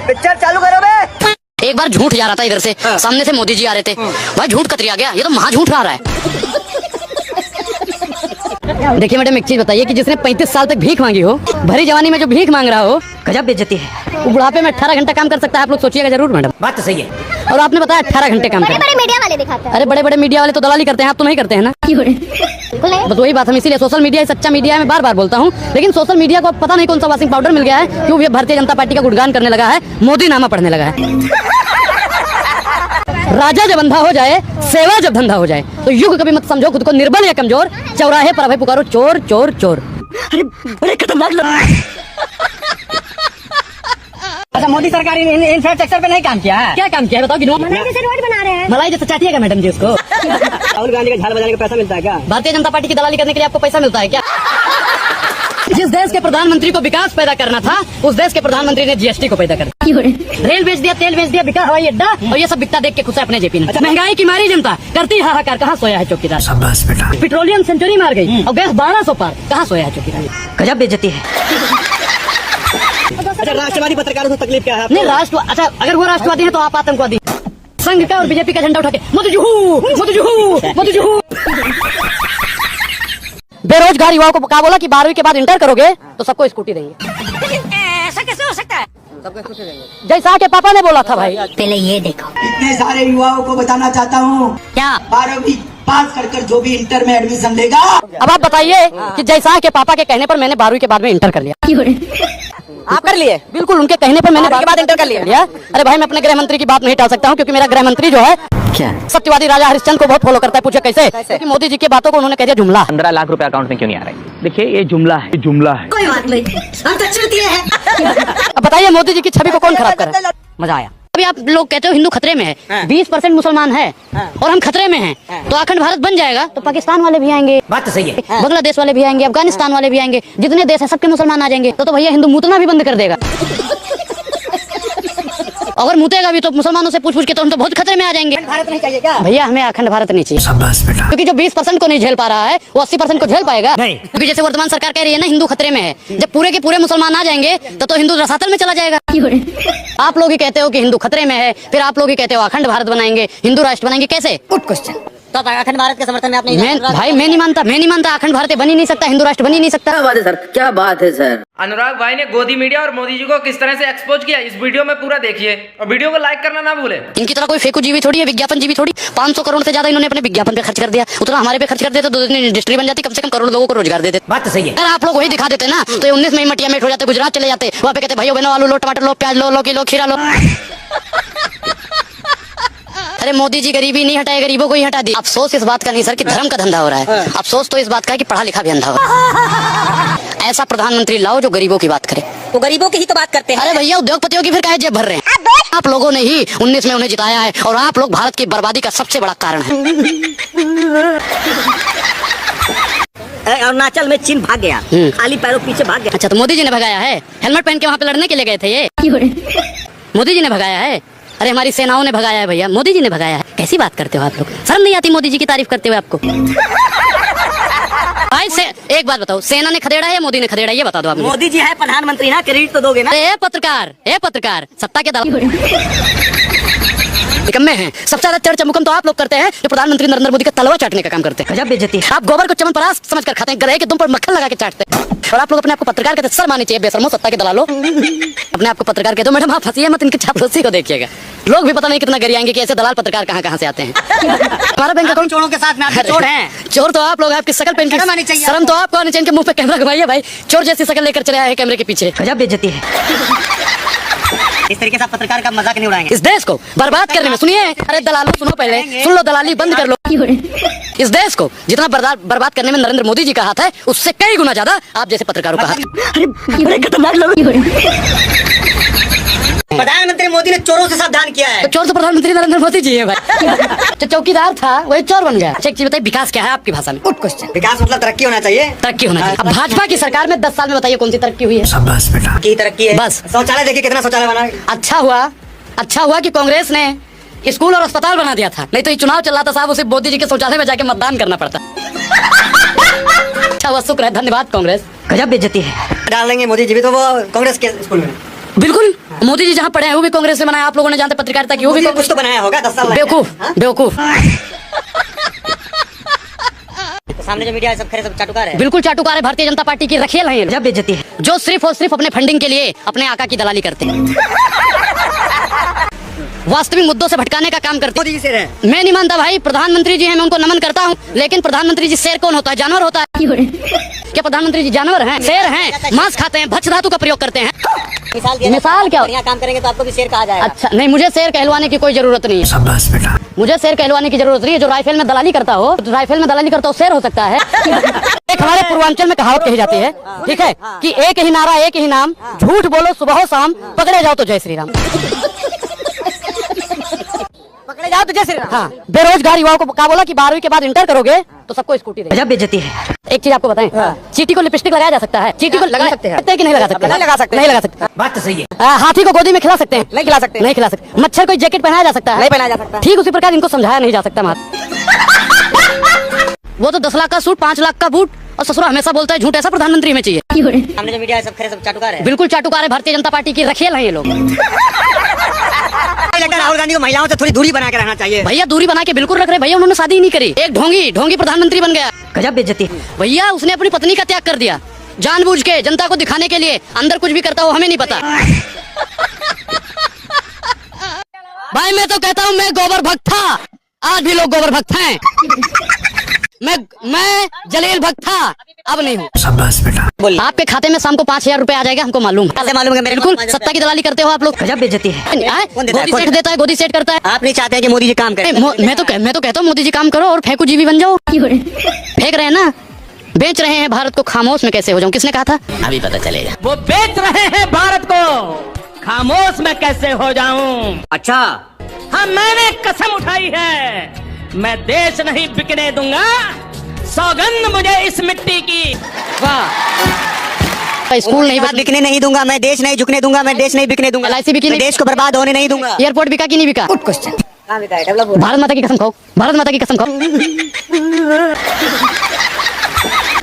Picture चालू करो बे। एक बार झूठ जा रहा था इधर से, सामने से मोदी जी आ रहे थे, भाई झूठ कतरिया गया, ये तो महा झूठ आ रहा है। देखिए मैडम, एक चीज बताइए कि जिसने 35 साल तक भीख मांगी हो, भरी जवानी में जो भीख मांग रहा हो, गजब बेइज्जती है। वो बुढ़ापे में 18 घंटा काम कर सकता है, आप लोग सोचिएगा जरूर मैडम। बात तो सही है। और आपने बताया 18 घंटे काम करते बड़े मीडिया वाले दिखाते हैं। अरे बड़े बड़े मीडिया वाले तो दलाली करते हैं, आप तो नहीं करते हैं ना। बस वही बात, हम इसीलिए सोशल मीडिया सच्चा मीडिया में बार बार बोलता हूँ, लेकिन सोशल मीडिया को पता नहीं कौन सा वॉशिंग पाउडर मिल गया है, क्यों ये भारतीय जनता पार्टी का गुणगान करने लगा है, मोदी नामा पढ़ने लगा है। राजा जब अंधा हो जाए, सेवा जब धंधा हो जाए, तो युग कभी मत समझो खुद को निर्बल या कमजोर, चौराहे पर अभय पुकारो चोर चोर चोर। अरे बड़े खतरनाक लोग। अच्छा, मोदी सरकार इंफ्रास्ट्रक्चर पे नहीं काम किया है? क्या काम किया है बताओ कि मलाई जैसे रोड बना रहे हैं। मलाई जैसे चाहती है मैडम जी उसको। राहुल गांधी का झाल बजाने का पैसा मिलता है क्या? भारतीय जनता पार्टी की दलाली करने के लिए आपको पैसा मिलता है क्या? जिस देश के प्रधानमंत्री को विकास पैदा करना था, उस देश के प्रधानमंत्री ने जीएसटी को पैदा कर दिया। रेल बेच दिया, तेल बेच दिया, बिका हवाई अड्डा, और ये सब बिकता देख के खुश है अपने जेपी ने। महंगाई की मारी जनता करती हाहाकार, कहाँ सोया है चौकीदार? शाबाश बेटा। पेट्रोलियम सेंचुरी मार गई और गैस 1200 पार, कहाँ सोया है चौकीदार? गजब बेइज्जती है। अच्छा, राष्ट्रवादी पत्रकारों को तकलीफ क्या है? नहीं अच्छा, अगर वो राष्ट्रवादी है तो आप आतंकवादी। संघ का और बीजेपी का झंडा उठा के मोदी जी हूँ, मोदी जी हूँ, मोदी जी हूँ। बेरोजगार युवाओं को क्या बोला कि 12वीं के बाद इंटर करोगे तो सबको स्कूटी देंगे। ऐसा कैसे हो सकता है? सबको स्कूटी देंगे, जैसा के पापा ने बोला था भाई। पहले ये देखो, इतने सारे युवाओं को बताना चाहता हूँ, क्या 12वीं पास कर जो भी इंटर में एडमिशन लेगा। अब आप बताइए कि जैसा के पापा के कहने पर मैंने 12वीं के बाद में इंटर कर लिया। आप कर लिए? बिल्कुल, उनके कहने पर मैंने 12वीं के बाद इंटर कर लिया। अरे भाई, मैं अपने गृह मंत्री की बात नहीं टाल सकता हूँ, क्योंकि मेरा गृह मंत्री जो है क्या सत्यवादी राजा हरिश्चंद्र को बहुत फॉलो करता है। पूछे कैसे? क्योंकि मोदी जी की बातों को उन्होंने कह दिया जुमला। 15 लाख रुपए अकाउंट में क्यों नहीं आ रहे? देखिए, ये जुमला है, जुमला है। कोई बात नहीं, हम तो चुनती है। अब बताइए मोदी जी की छवि को कौन खराब करे? मजा आया। अभी आप लोग कहते हो हिंदू खतरे में है, 20% मुसलमान है और हम खतरे में हैं, तो अखंड भारत बन जाएगा तो पाकिस्तान वाले भी आएंगे, बात तो सही है। बांग्लादेश वाले भी आएंगे, अफगानिस्तान वाले भी आएंगे, जितने देश है सबके मुसलमान आ जाएंगे, तो भैया हिंदू मुतना भी बंद कर देगा। अगर मुतेगा भी तो मुसलमानों से पूछ पूछ के तो हम तो बहुत खतरे में आ जाएंगे। भारत नहीं चाहिए क्या? भैया हमें अखंड भारत नहीं चाहिए। शाबाश बेटा। क्योंकि जो 20% को नहीं झेल पा रहा है वो 80% को झेल पाएगा नहीं। क्योंकि जैसे वर्तमान सरकार कह रही है ना, हिंदू खतरे में है, जब पूरे के पूरे मुसलमान आ जाएंगे तो हिंदू रसातल में चला जाएगा। आप लोग ही कहते हो कि हिंदू खतरे में है, फिर आप लोग ही कहते हो अखंड भारत बनाएंगे, हिंदू राष्ट्र बनाएंगे, कैसे? Good question. तो अखंड भारत के समर्थन में आप नहीं? मैं नहीं मानता अखंड भारत बन ही नहीं सकता, हिंदू राष्ट्र बन ही नहीं सकता। क्या बात है सर, क्या बात है सर। अनुराग भाई ने गोदी मीडिया और मोदी जी को किस तरह से एक्सपोज किया, इस वीडियो में पूरा देखिए और वीडियो को लाइक करना ना भूले। इनकी तरह कोई फेकू जीवी थोड़ी है, विज्ञापन जीवी थोड़ी। 500 करोड़ से ज्यादा इन्होंने अपने विज्ञापन पे खर्च कर दिया, उतना हमारे पे खर्च कर देते तो 2 दिन इंडस्ट्री बन जाती, कम से कम करोड़ लोगों को रोजगार देते। बात तो सही है। अगर आप लोग वही दिखा देते ना तो 19 में मटिया मेट हो जाते, गुजरात चले जाते, वहाँ पे कहते भाइयों बहनों आलू लो, टमाटर लो, प्याज लो, लौकी लो, खीरा लो। अरे मोदी जी गरीबी नहीं हटाए, गरीबों को ही हटा दी। अफसोस इस बात का नहीं सर कि धर्म का धंधा हो रहा है, अफसोस तो इस बात का है कि पढ़ा लिखा भी अंधा हो रहा है। ऐसा प्रधानमंत्री लाओ जो गरीबों की बात करे। वो गरीबों की ही तो बात करते हैं। अरे भैया, उद्योगपतियों की फिर काहे जेब भर रहे हैं? आप लोगों ने ही 19 में उन्हें जिताया है और आप लोग भारत की बर्बादी का सबसे बड़ा कारण है। अरुणाचल में चीन भाग गया, खाली पैरों पीछे भाग गया। अच्छा, तो मोदी जी ने भगाया है? हेलमेट पहन के वहाँ पे लड़ने के लिए गए थे ये? मोदी जी ने भगाया है? अरे हमारी सेनाओं ने भगाया है भैया, मोदी जी ने भगाया है। कैसी बात करते हो आप लोग? शर्म नहीं आती मोदी जी की तारीफ करते हुए आपको? भाई एक बात बताओ, सेना ने खदेड़ा है या मोदी ने खदेड़ा, ये बता दो आप। मोदी जी है प्रधानमंत्री ना, क्रेडिट तो दोगे ना। ए पत्रकार, सत्ता के दलाल निकम्मे हैं। सबसे ज्यादा चर्चा मुकम तो आप लोग करते हैं जो प्रधानमंत्री नरेंद्र मोदी का तलवा चाटने का काम करते हैं। गजब बेइज्जती है। आप गोबर को चमनप्राश समझकर खाते हैं, गधे के दुम पर मक्खन लगा के चाटते हैं, और आप लोग अपने आप को पत्रकार कहते हैं। शर्म आनी चाहिए बेशर्मो, सत्ता के दलालो। अपने आप को पत्रकार कहते हो। मैडम आप हंसिए मत, इनकी चापलूसी को देखिएगा। लोग भी पता नहीं कितना गरियाएंगे कि ऐसे दलाल पत्रकार कहाँ से आते हैं। हमारा बैंक अकाउंट चोरों के साथ में आप चोर हैं। चोर तो आप लोग, आपकी शकल पेन की शर्म तो आपको आनी चाहिए। मुंह पे कैमरा घुमाइए भाई, चोर जैसी शकल लेकर चले आए कैमरे के पीछे। गजब बेइज्जती है। इस तरीके से आप पत्रकार का मजाक नहीं उड़ाएंगे। इस देश को बर्बाद करने में, सुनिए, अरे दलालों सुनो, पहले सुन लो, दलाली बंद कर लो। इस देश को जितना बर्बाद करने में नरेंद्र मोदी जी का हाथ है, उससे कई गुना ज्यादा आप जैसे पत्रकारों का हाथ। अरे बड़े खतरनाक लोग। प्रधानमंत्री मोदी ने चोरों से सावधान किया है। तो चोर तो प्रधानमंत्री नरेंद्र मोदी जी है भाई। जो चौकीदार था वही चोर बन गया। एक चीज बताइए, विकास क्या है आपकी भाषा में? Good question. विकास मतलब तरक्की होना चाहिए। तरक्की होना चाहिए। अब भाजपा की सरकार में 10 साल में बताइए कौन सी तरक्की हुई है? शाबाश बेटा। की तरक्की है बस। शौचालय देखिए, कितना शौचालय बना। अच्छा हुआ कि कांग्रेस ने स्कूल और अस्पताल बना दिया था, नहीं तो ये चुनाव चल रहा था साहब, उसे मोदी जी के शौचालय में जाके मतदान करना पड़ता। अच्छा हुआ, शुक्र है, धन्यवाद कांग्रेस। गजब बेइज्जती है। डाल देंगे मोदी जी भी तो वो कांग्रेस के स्कूल में। बिल्कुल, मोदी जी जहाँ पढ़े हैं वो भी कांग्रेस से बनाया, आप लोगों ने जानते पत्रकारिता की, वो भी मोदी ने कुछ तो बनाया होगा 10 साल लगे। बेवकूफ बेवकूफ। तो सामने जो मीडिया है सब खरे सब चाटुकार है। बिल्कुल चाटुकार है, भारतीय जनता पार्टी की रखेल है ये लोग। जब बेइज्जती है। जो सिर्फ और सिर्फ अपने फंडिंग के लिए अपने आका की दलाली करते हैं, वास्तविक मुद्दों से भटकाने का काम करते हैं। मोदी जी से रहे। मैं नहीं मानता भाई, प्रधानमंत्री जी हैं, मैं उनको नमन करता हूँ, लेकिन प्रधानमंत्री जी शेर कौन होता है? जानवर होता है क्या? प्रधानमंत्री जी जानवर हैं? शेर हैं, मांस खाते हैं, भक्ष्य धातु का प्रयोग करते हैं। मिसाल क्या? बढ़िया काम करेंगे तो आपको भी शेर कहा जाएगा। अच्छा नहीं, मुझे शेर कहलवाने की कोई जरूरत नहीं है। शाबाश बेटा। मुझे शेर कहलवाने की जरूरत नहीं है। जो राइफल में दलाली करता हो, राइफल में दलाली करता हो, शेर हो सकता है। एक हमारे पूर्वांचल में कहावत कही जाती है, ठीक है, कि एक ही नारा एक ही नाम, झूठ बोलो सुबह हो शाम, पकड़े जाओ तो जय श्री राम। पकड़े जाओ तो जय श्री राम। हाँ, बेरोजगार युवाओं को क्या बोला कि 12वीं के बाद इंटर करोगे तो सबको स्कूटी देंगे। जब बेइज्जती है। एक चीज आपको बताएं, चींटी को लिपस्टिक लगाया जा सकता है? चींटी को लगा सकते हैं कि नहीं लगा सकते? नहीं लगा सकते। नहीं लगा सकते। बात तो सही है। हाथी को गोदी में खिला सकते हैं? नहीं खिला सकते। नहीं खिला सकते। मच्छर को जैकेट पहनाया जा सकता है? नहीं पहनाया जा सकता। ठीक उसी प्रकार इनको समझाया नहीं जा सकता। वो तो 10 लाख का सूट, 5 लाख का बूट, और ससुरा हमेशा बोलता है झूठ। ऐसा प्रधानमंत्री में चाहिए। सामने जो मीडिया है सब खरे सब चाटुकार है। बिल्कुल चाटुकार है, भारतीय जनता पार्टी की रखेल है ये लोग। लगता है राहुल गांधी को महिलाओं से थोड़ी दूरी बना के रहना चाहिए। भैया दूरी बना के बिल्कुल रख रहे भैया, उन्होंने शादी ही नहीं करी। एक ढोंगी प्रधानमंत्री बन गया। गजब बेइज्जती। भैया उसने अपनी पत्नी का त्याग कर दिया जानबूझ के, जनता को दिखाने के लिए। अंदर कुछ भी करता हो हमें नहीं पता। भाई मैं तो कहता हूँ मैं गोबर भक्त था, आज भी लोग गोबर भक्त हैं। मैं जलील भक्त था, अब नहीं हूँ। शाबाश बेटा। आपके खाते में शाम को 5,000 रुपए आ जाएगा, हमको मालूम है। मालूम है मेरे को। बिल्कुल सत्ता की दलाली करते हो आप लोग। गजब बेइज्जती है। कौन देता है? गोदी सेठ देता है, गोदी सेठ करता है। आप नहीं चाहते हैं कि मोदी जी काम करें? मैं तो कहता हूँ मोदी जी काम करो और फेंकू जीवी बन जाओ। फेंक रहे हैं ना, बेच रहे हैं भारत को, खामोश में कैसे हो जाऊं? किसने कहा था? अभी पता चलेगा। वो बेच रहे हैं भारत को, खामोश में कैसे हो जाऊं? अच्छा, हाँ मैंने कसम उठाई है, मैं देश नहीं बिकने दूंगा, सौगंध मुझे इस मिट्टी की। वाह, स्कूल नहीं बिकने नहीं दूंगा, मैं देश नहीं झुकने दूंगा, मैं देश नहीं बिकने दूंगा, LIC बिकी मैं नहीं, देश को बर्बाद होने नहीं दूंगा। एयरपोर्ट बिका कि नहीं बिका? Good question. कहाँ बिका है? डेवलप हो रहा भारत माता की कसम खाओ, भारत माता की कसम खाओ। है।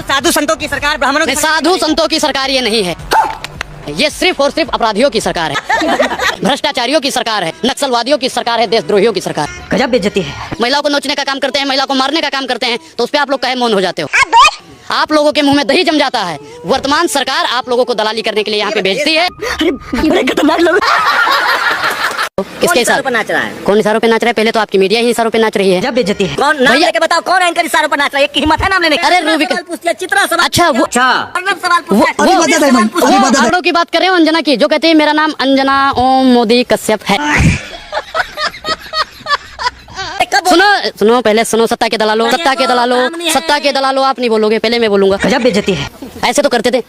साधु संतों की सरकार, ब्राह्मणों की साधु संतों की सरकार ये नहीं है, ये सिर्फ और सिर्फ अपराधियों की सरकार है, भ्रष्टाचारियों की सरकार है, नक्सलवादियों की सरकार है, देशद्रोहियों की सरकार। गजब बेइज्जती है। महिलाओं को नोचने का काम करते हैं, महिलाओं को मारने का काम करते हैं, तो उस पे आप लोग काहे मौन हो जाते हो? आप लोगों के मुंह में दही जम जाता है। वर्तमान सरकार आप लोगों को दलाली करने के लिए यहाँ पे भेजती है। बड़े खतरनाक लोग। किसके इशारों पर नाच रहा है? कौन इशारों पे नाच रहा है? पहले तो आपकी मीडिया ही इशारों पे नाच रही है। जब बेइज्जती है। कौन नाम भैया- लेके बताओ, कौन एंकर इशारों पर नाच रहा है? एक की हिम्मत है नाम लेने की? अरे रूबिका- सवाल पूछती है, चित्रा सवाल अच्छा, वो- पूछती है, अर्नब सवाल वो पूछता है, अभी बता दे भाई, पूछता है। अभी बता दे। आंकड़ों की बात कर रहे हो अंजना की, जो कहते हैं मेरा नाम अंजना ओम मोदी कश्यप है। कब सुनो सुनो, पहले सुनो। सत्ता के दलालो, सत्ता के दलालो, सत्ता के दलालो, आप नहीं बोलोगे, पहले मैं बोलूंगा। गजब बेइज्जती है। ऐसे तो करते थे,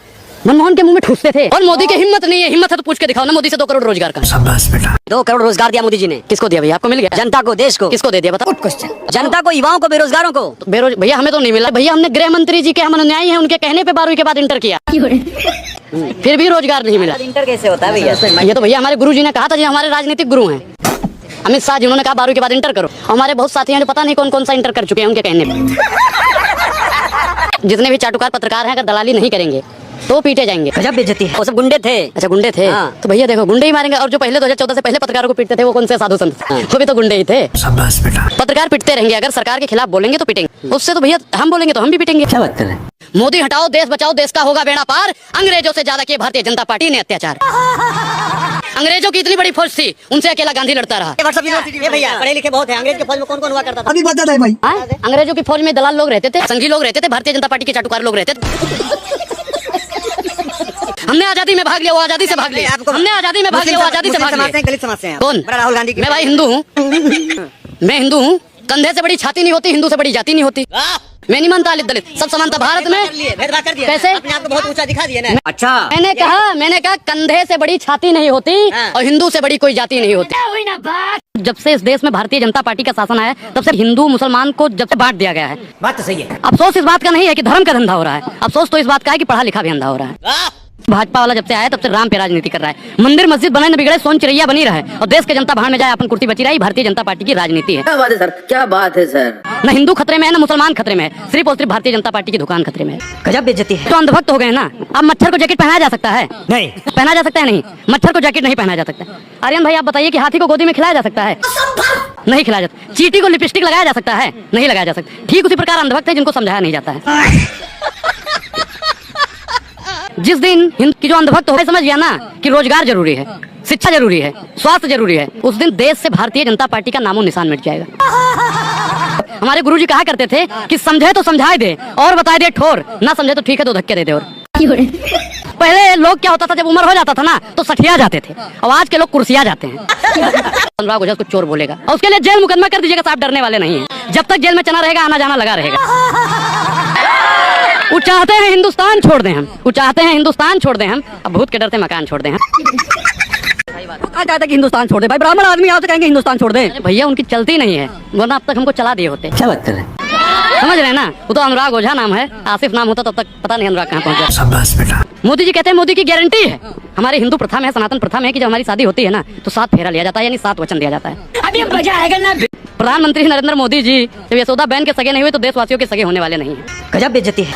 मनमोहन के मुंह में ठूसते थे। और मोदी की हिम्मत नहीं है। हिम्मत है तो पूछ के दिखाओ ना, मोदी से 2 करोड़ रोजगार का। शाबाश बेटा। 2 करोड़ रोजगार दिया मोदी जी ने। किसको दिया भैया? आपको मिल गया? जनता को, देश को। किसको दे दिया बताओ? जनता को, युवाओं को, बेरोजगारों को। भैया हमें तो नहीं मिला। भैया हमने गृह मंत्री जी के हम अनुयायी हैं, उनके कहने पे 12वीं के बाद इंटर किया, फिर भी रोजगार नहीं मिला। इंटर कैसे होता है भैया? ये तो भैया हमारे गुरु जी ने कहा था, जी हमारे राजनीतिक गुरु हैं अमित शाह जी, उन्होंने कहा 12वीं के बाद इंटर करो। हमारे बहुत साथी हैं, पता नहीं कौन कौन सा इंटर कर चुके हैं उनके कहने पे। जितने भी चाटुकार पत्रकार हैं, अगर दलाली नहीं करेंगे तो पीटे जाएंगे। गजब बेइज्जती है। वो सब गुंडे थे। अच्छा गुंडे थे। हाँ। तो भैया देखो, गुंडे ही मारेंगे। और जो पहले 2014 से पहले पत्रकारों को पीटते थे वो कौन से साधु संत? वो भी तो गुंडे ही थे। शाबाश बेटा। पत्रकार पिटते रहेंगे, अगर सरकार के खिलाफ बोलेंगे तो पिटेंगे। उससे तो भैया हम बोलेंगे तो हम भी पिटेंगे। क्या बात कर रहे हैं? मोदी हटाओ, देश बचाओ, देश का होगा बेड़ा पार। अंग्रेजों से ज्यादा किए भारतीय जनता पार्टी ने अत्याचार। अंग्रेजों की इतनी बड़ी फौज थी, उनसे अकेला गांधी लड़ता रहा। ये भैया पढ़े लिखे बहुत है। अंग्रेज के फौज में कौन कौन हुआ करता था? अभी बता दे भाई। हाँ? अंग्रेजों की फौज में दलाल लोग रहते थे, संघी लोग रहते थे, भारतीय जनता पार्टी के चाटुकार लोग रहते थे। हमने आजादी में भाग लिया, वो आजादी से भाग लिया। हमने आजादी में भाग लिया, वो आजादी से भाग लिया। दलित समाज से हैं। कौन? बड़ा राहुल गांधी की। मैं भाई हिंदू हूँ, मैं हिंदू हूँ। कंधे से बड़ी छाती नहीं होती, हिंदू से बड़ी जाति नहीं होती। मैं नहीं मानता दलित सब समानता भारत में। भेदभाव कर दिया। कैसे? अपने आप को बहुत ऊंचा दिखा दिया ना। अच्छा, मैंने कहा कंधे से बड़ी छाती नहीं होती और हिंदू से बड़ी कोई जाति नहीं होती। जब से इस देश में भारतीय जनता पार्टी का शासन आया, तब से हिंदू मुसलमान को जब से बांट दिया गया है। बात तो सही है। अफसोस इस बात का नहीं है कि धर्म का धंधा हो रहा है, अफसोस तो इस बात का है कि पढ़ा लिखा भी अंधा हो रहा है। भाजपा वाला जब से आया तब से राम पे राजनीति कर रहा है। मंदिर मस्जिद बने न बिगड़े, सोन चिड़ैया बनी रहे और देश के जनता भाड़ में जाए, अपन कुर्सी बची रही। भारतीय जनता पार्टी की राजनीति है। क्या बात है सर, क्या बात है सर। न हिंदू खतरे में है, न मुसलमान खतरे में है, सिर्फ और सिर्फ भारतीय जनता पार्टी की दुकान खतरे में है। गजब बेइज्जती है। तो अंधभक्त हो गए ना। अब मच्छर को जैकेट पहनाया जा सकता है? नहीं। पहना जा सकता है? नहीं, मच्छर को जैकेट नहीं पहनाया जा सकता। आर्यन भाई आप बताइए कि हाथी को गोदी में खिलाया जा सकता है? नहीं खिलाया जाता। चींटी को लिपस्टिक लगाया जा सकता है? नहीं लगाया जा सकता। ठीक उसी प्रकार अंधभक्त है जिनको समझाया नहीं जाता है। जिस दिन हिंद की जो अंधभक्त हो समझ गया ना कि रोजगार जरूरी है, शिक्षा जरूरी है, स्वास्थ्य जरूरी है, उस दिन देश से भारतीय जनता पार्टी का नामो निशान मिट जाएगा। हमारे गुरुजी कहा करते थे कि समझे तो समझाए दे और बताए दे ठोर, ना समझे तो ठीक है तो धक्के दे दे। और पहले लोग क्या होता था, जब उम्र हो जाता था ना तो सठिया जाते थे, और आज के लोग कुर्सिया जाते हैं। अनुराग ओझा कुछ चोर बोलेगा और उसके लिए जेल मुकदमा कर दीजिएगा, साहब डरने वाले नहीं है। जब तक जेल में चना रहेगा आना जाना लगा रहेगा। वो चाहते हैं हिंदुस्तान छोड़ दें हम, वो चाहते हैं हिंदुस्तान छोड़ दें हम, अब भूत के डर से मकान छोड़ दें हम। चाहते कि हिंदुस्तान छोड़ दे भाई, ब्राह्मण आदमी यहाँ से कहेंगे हिंदुस्तान छोड़ दे। भैया उनकी चलती नहीं है, वरना अब तक हमको चला दिए होते। क्या बात कर रहे हैं? समझ रहे हैं ना। वो तो अनुराग ओझा नाम है, आसिफ नाम होता तब तक पता नहीं अनुराग कहाँ पहुँच जाता। शाबाश बेटा। मोदी जी कहते हैं मोदी की गारंटी है। हमारे हिंदू प्रथा में, सनातन प्रथा में, कि जब हमारी शादी होती है ना तो 7 फेरा लिया जाता है, यानी 7 वचन दिया जाता है। अभी मजा आएगा ना। प्रधानमंत्री नरेंद्र मोदी जी जब यशोदा बहन के सगे नहीं हुए तो देशवासियों के सगे होने वाले नहीं है। गजब बेइज्जती है।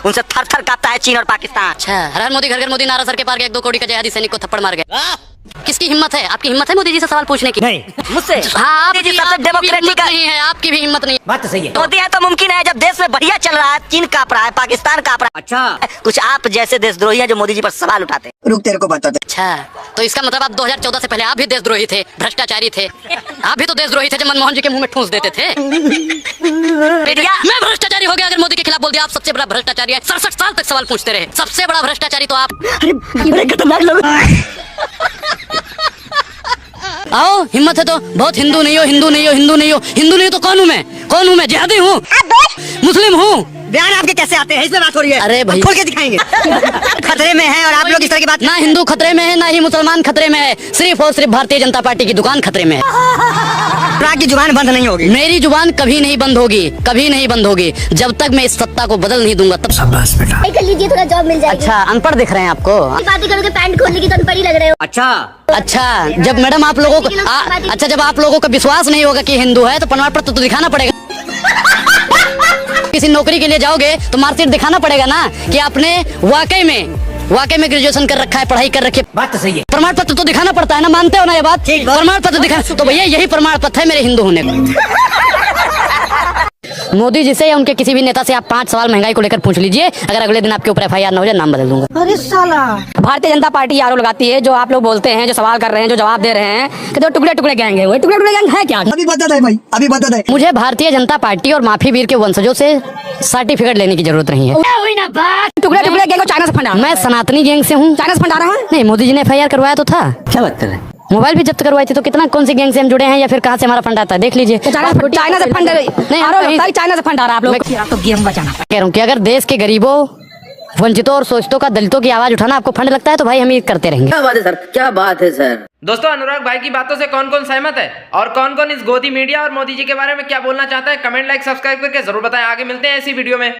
उनसे थर थर कांपता है चीन और पाकिस्तान। अच्छा, हर हर मोदी घर घर मोदी नारा सर के पार गए, 1-2 करोड़ का जहादी सैनिक को थप्पड़ मार गए। किसकी हिम्मत है? आपकी हिम्मत है मोदी जी से सवाल पूछने की? नहीं, मुझसे। हाँ, मोदी जी सबसे डेमोक्रेटिक नहीं है, आपकी भी हिम्मत नहीं। बात तो सही है। मोदी है तो मुमकिन है, जब देश में बढ़िया चल रहा है, चीन कांप रहा है, पाकिस्तान कांप रहा अच्छा, है, कुछ आप जैसे देशद्रोही हैं जो मोदी जी पर सवाल उठाते हैं। रुक तेरे को बता दे। अच्छा, तो इसका मतलब आप 2014 से पहले आप भी देशद्रोही थे, भ्रष्टाचारी थे। आप भी तो देशद्रोही थे जब मनमोहन जी के मुंह में ठूंस देते थे। मैं भ्रष्टाचारी हो गया अगर मोदी के खिलाफ बोल दिया। आप सबसे बड़ा भ्रष्टाचारी है, 67 साल तक सवाल पूछते रहे। सबसे बड़ा भ्रष्टाचारी तो आप। अरे खतरनाक लोग। आओ, हिम्मत है तो बहुत। हिंदू नहीं हो, हिंदू नहीं हो, हिंदू नहीं हो, हिंदू नहीं हो तो कौन हूँ मैं? कौन हूँ मैं? जिहादी हूँ, मुस्लिम हूँ। बयान आपके कैसे आते हैं? इसमें बात हो रही है। अरे भाई, खोल के दिखाएंगे। खतरे में है और आप लोग इस तरह की बात। ना हिंदू खतरे में है, ना ही मुसलमान खतरे में है, सिर्फ और सिर्फ भारतीय जनता पार्टी की दुकान खतरे में है। आपकी जुबान बंद नहीं होगी। मेरी जुबान कभी नहीं बंद होगी, कभी नहीं बंद होगी, जब तक मैं इस सत्ता को बदल नहीं दूंगा तब। शाबाश बेटा। कर लीजिए, थोड़ा जॉब मिल जाएगी। अच्छा, अनपढ़ दिख रहे हैं आपको? बातें करोगे पैंट खोलने की तो अनपढ़ ही लग रहे हो। अच्छा, जब मैडम आप लोगों को अच्छा, जब आप लोगों का विश्वास नहीं होगा कि हिंदू है तो प्रमाण पत्र तो दिखाना पड़ेगा। किसी नौकरी के लिए जाओगे तो मार्कशीट दिखाना पड़ेगा ना कि आपने वाकई में ग्रेजुएशन कर रखा है, पढ़ाई कर रखी है। बात तो सही है। प्रमाण पत्र तो दिखाना पड़ता है ना, मानते हो ना ये बात? प्रमाण पत्र दिखाना तो भैया यही प्रमाण पत्र है मेरे हिंदू होने का। मोदी जी से या उनके किसी भी नेता से आप 5 सवाल महंगाई को लेकर पूछ लीजिए, अगर अगले दिन आपके ऊपर FIR ना हो जाए नाम बदल दूंगा। अरे साला, भारतीय जनता पार्टी आरोप लगाती है, जो आप लोग बोलते हैं, जो सवाल कर रहे हैं, जो जवाब दे रहे हैं कि जो टुकड़े टुकड़े गैंग है, वो टुकड़े टुकड़े गैंग है क्या? अभी बता दे भाई, अभी बता दे। मुझे भारतीय जनता पार्टी और माफी वीर के वंशजों से सर्टिफिकेट लेने की जरूरत नहीं है। टुकड़े टुकड़े गैंग को चाइना से फंडा। मैं सनातनी गैंग से हूँ। चाइना से फंडा रहा है? नहीं, मोदी जी ने FIR करवाया तो था। क्या बात कर रहे हैं? मोबाइल भी जब्त करवाई थी, तो कितना कौन सी गैंग से हम जुड़े हैं या फिर कहाँ से हमारा फंड आता है देख लीजिए। चाइना से फंड नहीं, चाइना से फंड आ रहा है आप लोग। तो गेम बचाना कह रहा हूँ कि अगर देश के गरीबों, वंचितों और शोषितों का, दलितों की आवाज उठाना आपको फंड लगता है तो भाई हम ये करते रहेंगे। क्या बात है सर, क्या बात है सर। दोस्तों, अनुराग भाई की बातों से कौन कौन सहमत है और कौन कौन इस गोदी मीडिया और मोदी जी के बारे में क्या बोलना चाहता है, कमेंट, लाइक, सब्सक्राइब करके जरूर बताएं। आगे मिलते हैं ऐसी वीडियो में।